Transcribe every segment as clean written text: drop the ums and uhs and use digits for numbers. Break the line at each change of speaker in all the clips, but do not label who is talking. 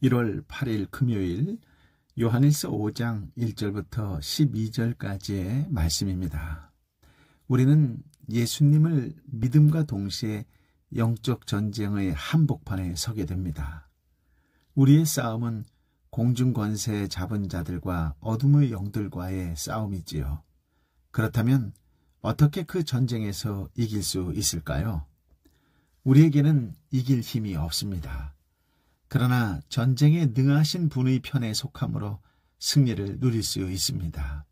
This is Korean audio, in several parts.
1월 8일 금요일 요한일서 5장 1절부터 12절까지의 말씀입니다. 우리는 예수님을 믿음과 동시에 영적 전쟁의 한복판에 서게 됩니다. 우리의 싸움은 공중 권세 잡은 자들과 어둠의 영들과의 싸움이지요. 그렇다면 어떻게 그 전쟁에서 이길 수 있을까요? 우리에게는 이길 힘이 없습니다. 그러나 전쟁에 능하신 분의 편에 속함으로 승리를 누릴 수 있습니다.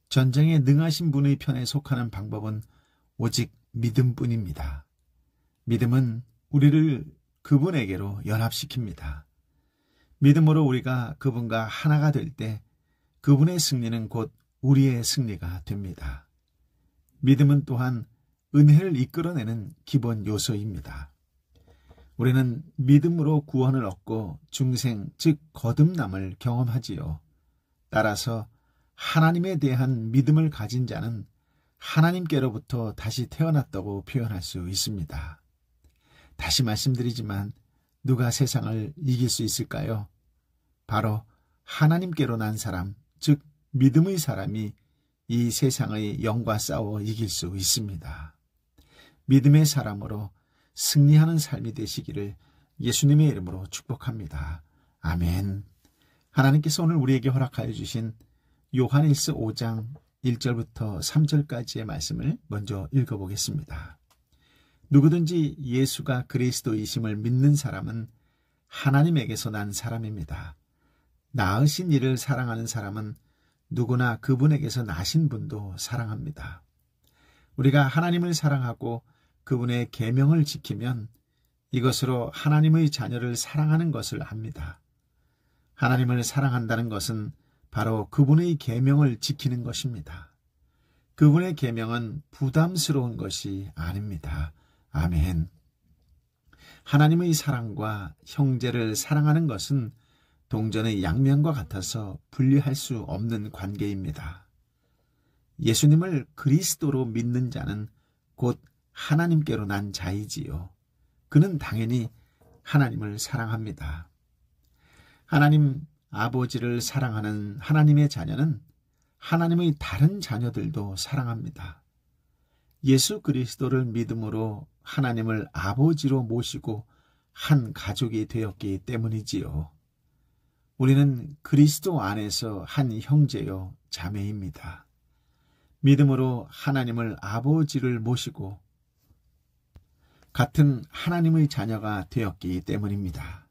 전쟁에 능하신 분의 편에 속하는 방법은 오직 믿음뿐입니다. 믿음은 우리를 그분에게로 연합시킵니다. 믿음으로 우리가 그분과 하나가 될 때 그분의 승리는 곧 우리의 승리가 됩니다. 믿음은 또한 은혜를 이끌어내는 기본 요소입니다. 우리는 믿음으로 구원을 얻고 중생, 즉 거듭남을 경험하지요. 따라서 하나님에 대한 믿음을 가진 자는 하나님께로부터 다시 태어났다고 표현할 수 있습니다. 다시 말씀드리지만 누가 세상을 이길 수 있을까요? 바로 하나님께로 난 사람, 즉 믿음의 사람이 이 세상의 영과 싸워 이길 수 있습니다. 믿음의 사람으로 승리하는 삶이 되시기를 예수님의 이름으로 축복합니다. 아멘. 하나님께서 오늘 우리에게 허락하여 주신 요한일서 5장 1절부터 3절까지의 말씀을 먼저 읽어보겠습니다. 누구든지 예수가 그리스도이심을 믿는 사람은 하나님에게서 난 사람입니다. 낳으신 이를 사랑하는 사람은 누구나 그분에게서 나신 분도 사랑합니다. 우리가 하나님을 사랑하고 그분의 계명을 지키면 이것으로 하나님의 자녀를 사랑하는 것을 압니다. 하나님을 사랑한다는 것은 바로 그분의 계명을 지키는 것입니다. 그분의 계명은 부담스러운 것이 아닙니다. 아멘. 하나님의 사랑과 형제를 사랑하는 것은 동전의 양면과 같아서 분리할 수 없는 관계입니다. 예수님을 그리스도로 믿는 자는 곧 하나님께로 난 자이지요. 그는 당연히 하나님을 사랑합니다. 하나님 아버지를 사랑하는 하나님의 자녀는 하나님의 다른 자녀들도 사랑합니다. 예수 그리스도를 믿음으로 하나님을 아버지로 모시고 한 가족이 되었기 때문이지요. 우리는 그리스도 안에서 한 형제요 자매입니다. 믿음으로 하나님을 아버지를 모시고 같은 하나님의 자녀가 되었기 때문입니다.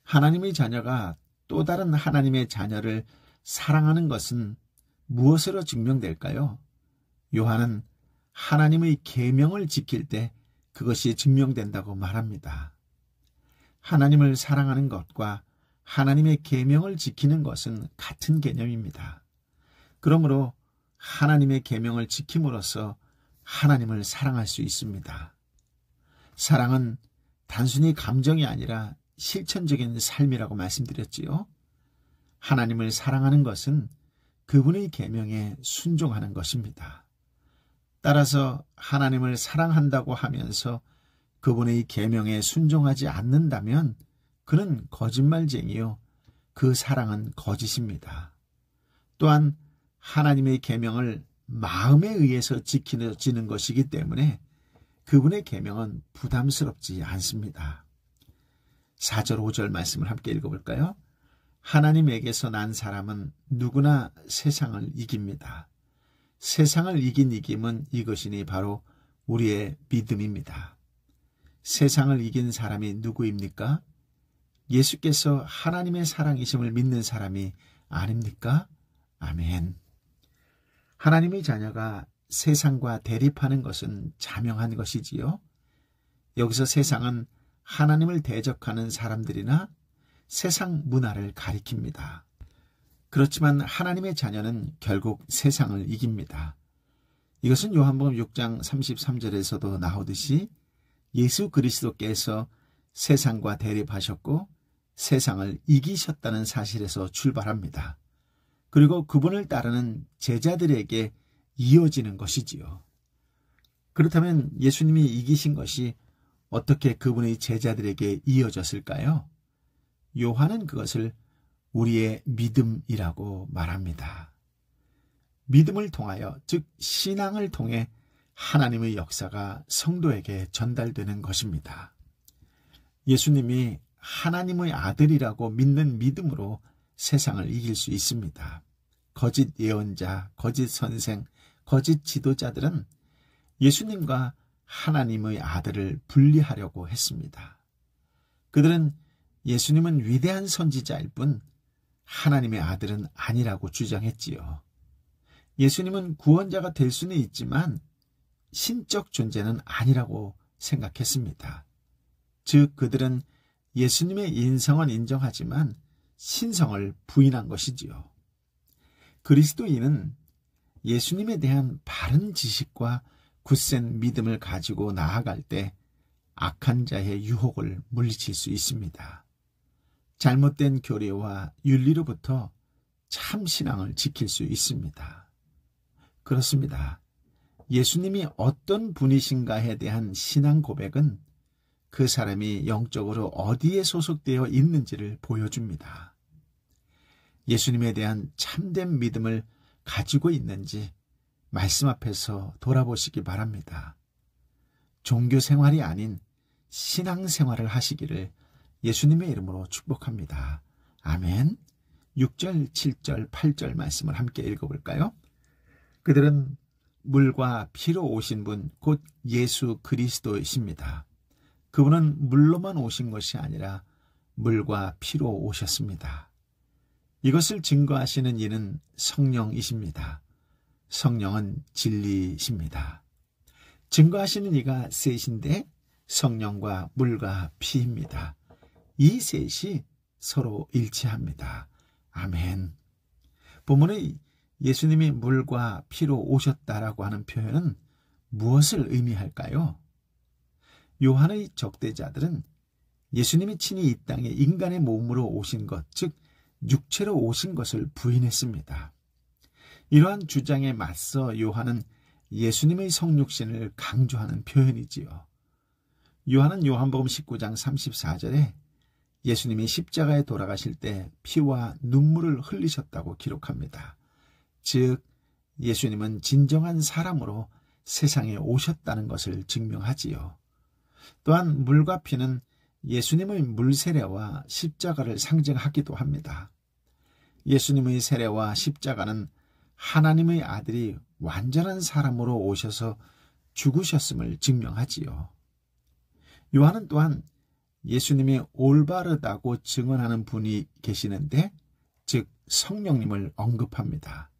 하나님의 자녀가 또 다른 하나님의 자녀를 사랑하는 것은 무엇으로 증명될까요? 요한은 하나님의 계명을 지킬 때 그것이 증명된다고 말합니다. 하나님을 사랑하는 것과 하나님의 계명을 지키는 것은 같은 개념입니다. 그러므로 하나님의 계명을 지킴으로써 하나님을 사랑할 수 있습니다. 사랑은 단순히 감정이 아니라 실천적인 삶이라고 말씀드렸지요. 하나님을 사랑하는 것은 그분의 계명에 순종하는 것입니다. 따라서 하나님을 사랑한다고 하면서 그분의 계명에 순종하지 않는다면 그는 거짓말쟁이요. 그 사랑은 거짓입니다. 또한 하나님의 계명을 마음에 의해서 지켜지는 것이기 때문에 그분의 계명은 부담스럽지 않습니다. 4절 5절 말씀을 함께 읽어볼까요? 하나님에게서 난 사람은 누구나 세상을 이깁니다. 세상을 이긴 이김은 이것이니 바로 우리의 믿음입니다. 세상을 이긴 사람이 누구입니까? 예수께서 하나님의 사랑이심을 믿는 사람이 아닙니까? 아멘. 하나님의 자녀가 세상과 대립하는 것은 자명한 것이지요. 여기서 세상은 하나님을 대적하는 사람들이나 세상 문화를 가리킵니다. 그렇지만 하나님의 자녀는 결국 세상을 이깁니다. 이것은 요한복음 6장 33절에서도 나오듯이 예수 그리스도께서 세상과 대립하셨고 세상을 이기셨다는 사실에서 출발합니다. 그리고 그분을 따르는 제자들에게 이어지는 것이지요. 그렇다면 예수님이 이기신 것이 어떻게 그분의 제자들에게 이어졌을까요? 요한은 그것을 우리의 믿음이라고 말합니다. 믿음을 통하여, 즉 신앙을 통해 하나님의 역사가 성도에게 전달되는 것입니다. 예수님이 하나님의 아들이라고 믿는 믿음으로 세상을 이길 수 있습니다. 거짓 예언자, 거짓 선생, 거짓 지도자들은 예수님과 하나님의 아들을 분리하려고 했습니다. 그들은 예수님은 위대한 선지자일 뿐 하나님의 아들은 아니라고 주장했지요. 예수님은 구원자가 될 수는 있지만 신적 존재는 아니라고 생각했습니다. 즉 그들은 예수님의 인성은 인정하지만 신성을 부인한 것이지요. 그리스도인은 예수님에 대한 바른 지식과 굳센 믿음을 가지고 나아갈 때 악한 자의 유혹을 물리칠 수 있습니다. 잘못된 교리와 윤리로부터 참 신앙을 지킬 수 있습니다. 그렇습니다. 예수님이 어떤 분이신가에 대한 신앙 고백은 그 사람이 영적으로 어디에 소속되어 있는지를 보여줍니다. 예수님에 대한 참된 믿음을 가지고 있는지 말씀 앞에서 돌아보시기 바랍니다. 종교 생활이 아닌 신앙 생활을 하시기를 예수님의 이름으로 축복합니다. 아멘. 6절, 7절, 8절 말씀을 함께 읽어볼까요? 그들은 물과 피로 오신 분, 곧 예수 그리스도이십니다. 그분은 물로만 오신 것이 아니라 물과 피로 오셨습니다. 이것을 증거하시는 이는 성령이십니다. 성령은 진리십니다. 증거하시는 이가 셋인데 성령과 물과 피입니다. 이 셋이 서로 일치합니다. 아멘. 본문의 예수님이 물과 피로 오셨다라고 하는 표현은 무엇을 의미할까요? 요한의 적대자들은 예수님이 친히 이 땅에 인간의 몸으로 오신 것, 즉 육체로 오신 것을 부인했습니다. 이러한 주장에 맞서 요한은 예수님의 성육신을 강조하는 표현이지요. 요한은 요한복음 19장 34절에 예수님이 십자가에 돌아가실 때 피와 눈물을 흘리셨다고 기록합니다. 즉 예수님은 진정한 사람으로 세상에 오셨다는 것을 증명하지요. 또한 물과 피는 예수님의 물세례와 십자가를 상징하기도 합니다. 예수님의 세례와 십자가는 하나님의 아들이 완전한 사람으로 오셔서 죽으셨음을 증명하지요. 요한은 또한 예수님이 올바르다고 증언하는 분이 계시는데, 즉 성령님을 언급합니다.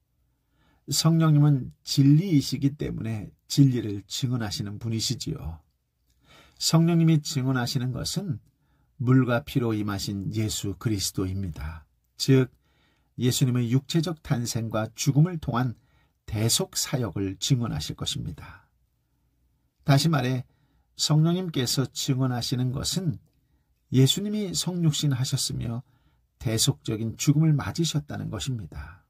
성령님은 진리이시기 때문에 진리를 증언하시는 분이시지요. 성령님이 증언하시는 것은 물과 피로 임하신 예수 그리스도입니다. 즉 예수님의 육체적 탄생과 죽음을 통한 대속 사역을 증언하실 것입니다. 다시 말해 성령님께서 증언하시는 것은 예수님이 성육신 하셨으며 대속적인 죽음을 맞으셨다는 것입니다.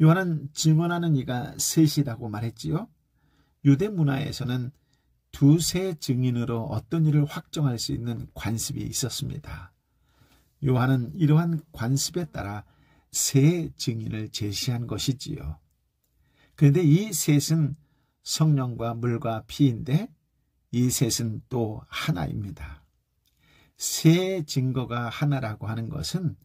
요한은 증언하는 이가 셋이라고 말했지요. 유대 문화에서는 두세 증인으로 어떤 일을 확정할 수 있는 관습이 있었습니다. 요한은 이러한 관습에 따라 세 증인을 제시한 것이지요. 그런데 이 셋은 성령과 물과 피인데 이 셋은 또 하나입니다. 세 증거가 하나라고 하는 것은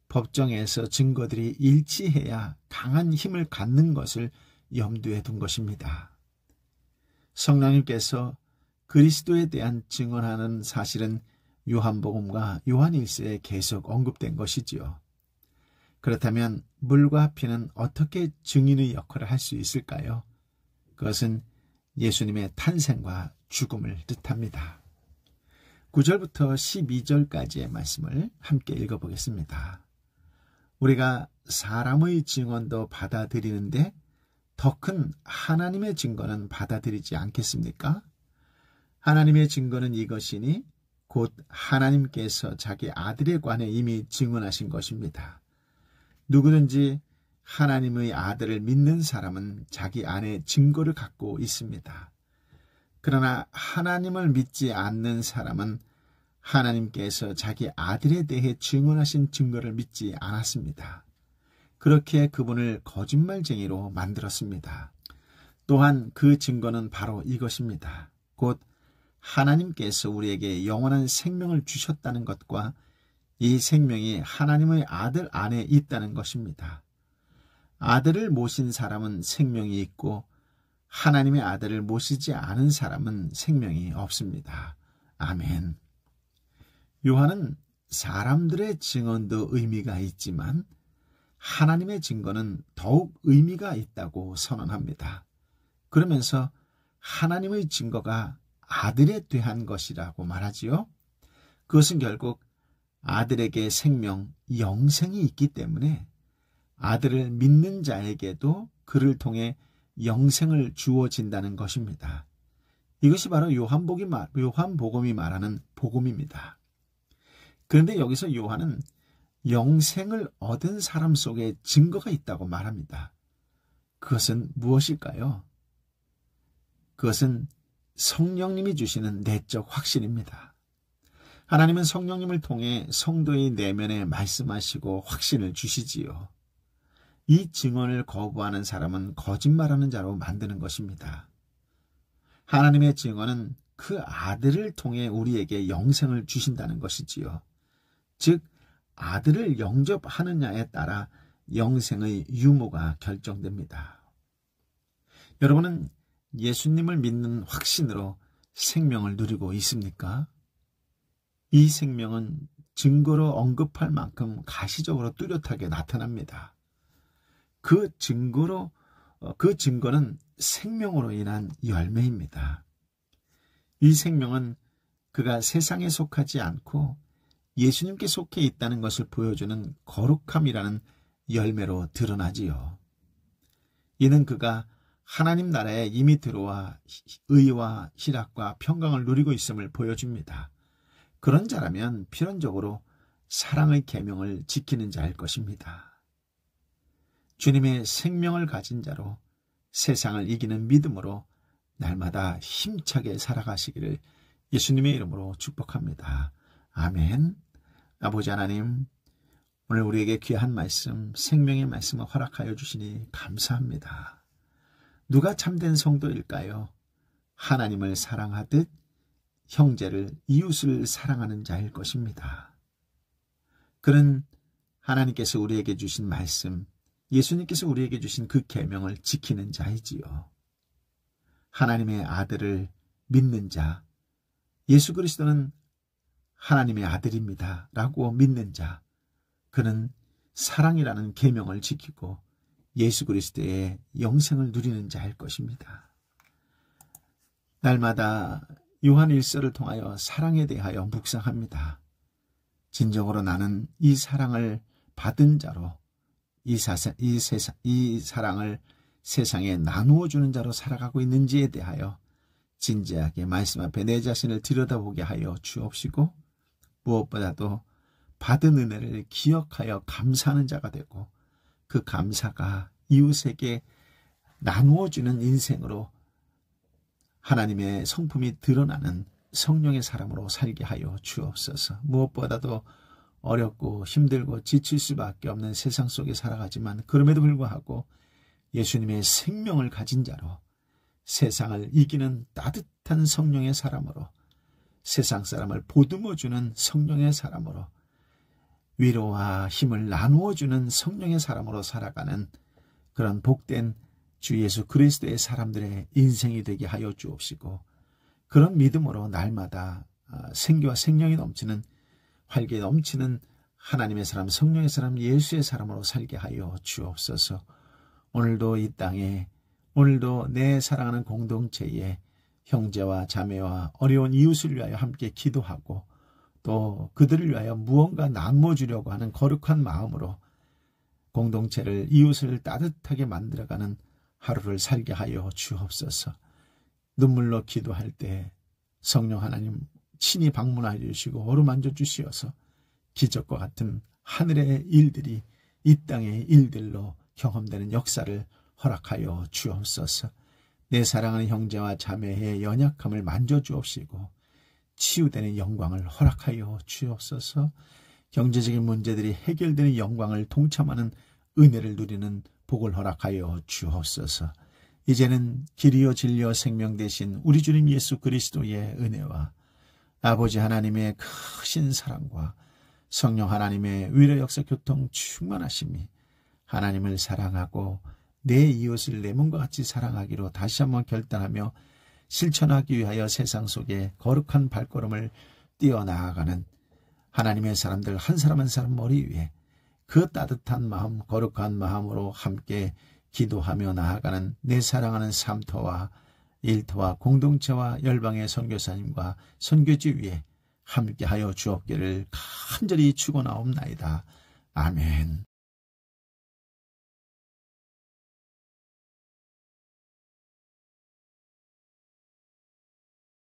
법정에서 증거들이 일치해야 강한 힘을 갖는 것을 염두에 둔 것입니다. 성령님께서 그리스도에 대한 증언하는 사실은 요한복음과 요한일서에 계속 언급된 것이지요. 그렇다면 물과 피는 어떻게 증인의 역할을 할 수 있을까요? 그것은 예수님의 탄생과 죽음을 뜻합니다. 9절부터 12절까지의 말씀을 함께 읽어보겠습니다. 우리가 사람의 증언도 받아들이는데 더 큰 하나님의 증거는 받아들이지 않겠습니까? 하나님의 증거는 이것이니 곧 하나님께서 자기 아들에 관해 이미 증언하신 것입니다. 누구든지 하나님의 아들을 믿는 사람은 자기 안에 증거를 갖고 있습니다. 그러나 하나님을 믿지 않는 사람은 하나님께서 자기 아들에 대해 증언하신 증거를 믿지 않았습니다. 그렇게 그분을 거짓말쟁이로 만들었습니다. 또한 그 증거는 바로 이것입니다. 곧 하나님께서 우리에게 영원한 생명을 주셨다는 것과 이 생명이 하나님의 아들 안에 있다는 것입니다. 아들을 모신 사람은 생명이 있고 하나님의 아들을 모시지 않은 사람은 생명이 없습니다. 아멘. 요한은 사람들의 증언도 의미가 있지만 하나님의 증거는 더욱 의미가 있다고 선언합니다. 그러면서 하나님의 증거가 아들에 대한 것이라고 말하지요. 그것은 결국 아들에게 생명, 영생이 있기 때문에 아들을 믿는 자에게도 그를 통해 영생을 주어진다는 것입니다. 이것이 바로 요한복음이 말하는 복음입니다. 그런데 여기서 요한은 영생을 얻은 사람 속에 증거가 있다고 말합니다. 그것은 무엇일까요? 그것은 성령님이 주시는 내적 확신입니다. 하나님은 성령님을 통해 성도의 내면에 말씀하시고 확신을 주시지요. 이 증언을 거부하는 사람은 거짓말하는 자로 만드는 것입니다. 하나님의 증언은 그 아들을 통해 우리에게 영생을 주신다는 것이지요. 즉 아들을 영접하느냐에 따라 영생의 유무가 결정됩니다. 여러분은 예수님을 믿는 확신으로 생명을 누리고 있습니까? 이 생명은 증거로 언급할 만큼 가시적으로 뚜렷하게 나타납니다. 그 증거는 생명으로 인한 열매입니다. 이 생명은 그가 세상에 속하지 않고 예수님께 속해 있다는 것을 보여주는 거룩함이라는 열매로 드러나지요. 이는 그가 하나님 나라에 이미 들어와 의와 희락과 평강을 누리고 있음을 보여줍니다. 그런 자라면 필연적으로 사랑의 계명을 지키는 자일 것입니다. 주님의 생명을 가진 자로 세상을 이기는 믿음으로 날마다 힘차게 살아가시기를 예수님의 이름으로 축복합니다. 아멘. 아버지 하나님, 오늘 우리에게 귀한 말씀, 생명의 말씀을 허락하여 주시니 감사합니다. 누가 참된 성도일까요? 하나님을 사랑하듯 형제를, 이웃을 사랑하는 자일 것입니다. 그는 하나님께서 우리에게 주신 말씀, 예수님께서 우리에게 주신 그 계명을 지키는 자이지요. 하나님의 아들을 믿는 자, 예수 그리스도는 하나님의 아들입니다 라고 믿는 자, 그는 사랑이라는 계명을 지키고 예수 그리스도의 영생을 누리는 자일 것입니다. 날마다 요한 1서를 통하여 사랑에 대하여 묵상합니다. 진정으로 나는 이 사랑을 받은 자로 이 사랑을 세상에 나누어 주는 자로 살아가고 있는지에 대하여 진지하게 말씀 앞에 내 자신을 들여다보게 하여 주옵시고, 무엇보다도 받은 은혜를 기억하여 감사하는 자가 되고 그 감사가 이웃에게 나누어주는 인생으로 하나님의 성품이 드러나는 성령의 사람으로 살게 하여 주옵소서. 무엇보다도 어렵고 힘들고 지칠 수밖에 없는 세상 속에 살아가지만 그럼에도 불구하고 예수님의 생명을 가진 자로 세상을 이기는 따뜻한 성령의 사람으로, 세상 사람을 보듬어주는 성령의 사람으로, 위로와 힘을 나누어주는 성령의 사람으로 살아가는 그런 복된 주 예수 그리스도의 사람들의 인생이 되게 하여 주옵시고, 그런 믿음으로 날마다 생기와 생명이 넘치는, 활기에 넘치는 하나님의 사람, 성령의 사람, 예수의 사람으로 살게 하여 주옵소서. 오늘도 이 땅에, 오늘도 내 사랑하는 공동체에 형제와 자매와 어려운 이웃을 위하여 함께 기도하고 또 그들을 위하여 무언가 나눠주려고 하는 거룩한 마음으로 공동체를, 이웃을 따뜻하게 만들어가는 하루를 살게 하여 주옵소서. 눈물로 기도할 때 성령 하나님 친히 방문하여 주시고 어루만져 주시어서 기적과 같은 하늘의 일들이 이 땅의 일들로 경험되는 역사를 허락하여 주옵소서. 내 사랑하는 형제와 자매의 연약함을 만져주옵시고 치유되는 영광을 허락하여 주옵소서. 경제적인 문제들이 해결되는 영광을 동참하는 은혜를 누리는 복을 허락하여 주옵소서. 이제는 길이요 진리요 생명 되신 우리 주님 예수 그리스도의 은혜와 아버지 하나님의 크신 사랑과 성령 하나님의 위로 역사 교통 충만하심이 하나님을 사랑하고 내 이웃을 내 몸과 같이 사랑하기로 다시 한번 결단하며 실천하기 위하여 세상 속에 거룩한 발걸음을 뛰어나아가는 하나님의 사람들 한 사람 한 사람 머리 위에 그 따뜻한 마음, 거룩한 마음으로 함께 기도하며 나아가는 내 사랑하는 삼터와 일터와 공동체와 열방의 선교사님과 선교지 위에 함께하여 주옵기를 간절히 축원하옵나이다. 아멘.